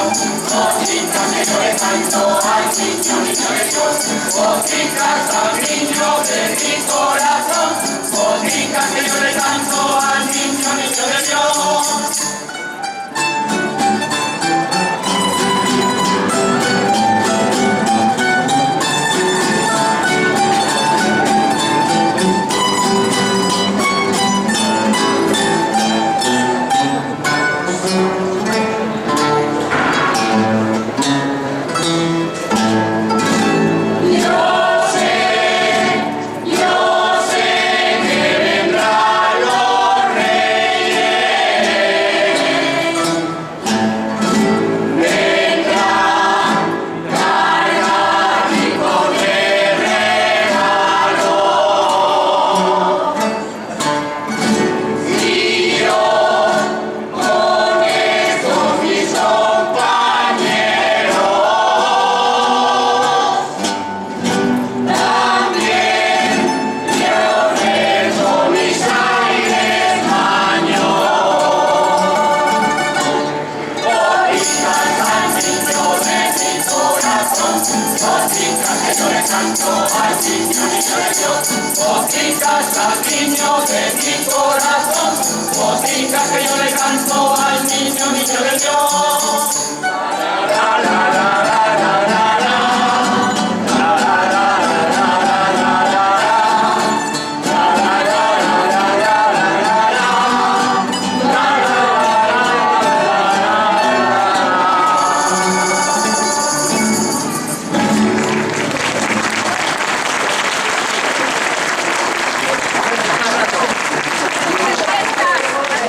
Cosita que yo le canto al niño, niño de Dios. Cositas al niño de mi corazón. Cositas que yo le canto al niño, niño de Dios. Cositas que yo le canto al niño, niño de Dios. Cositas al niño de mi corazón. Cositas que yo le canto al niño, niño de Dios. La, la, la, la.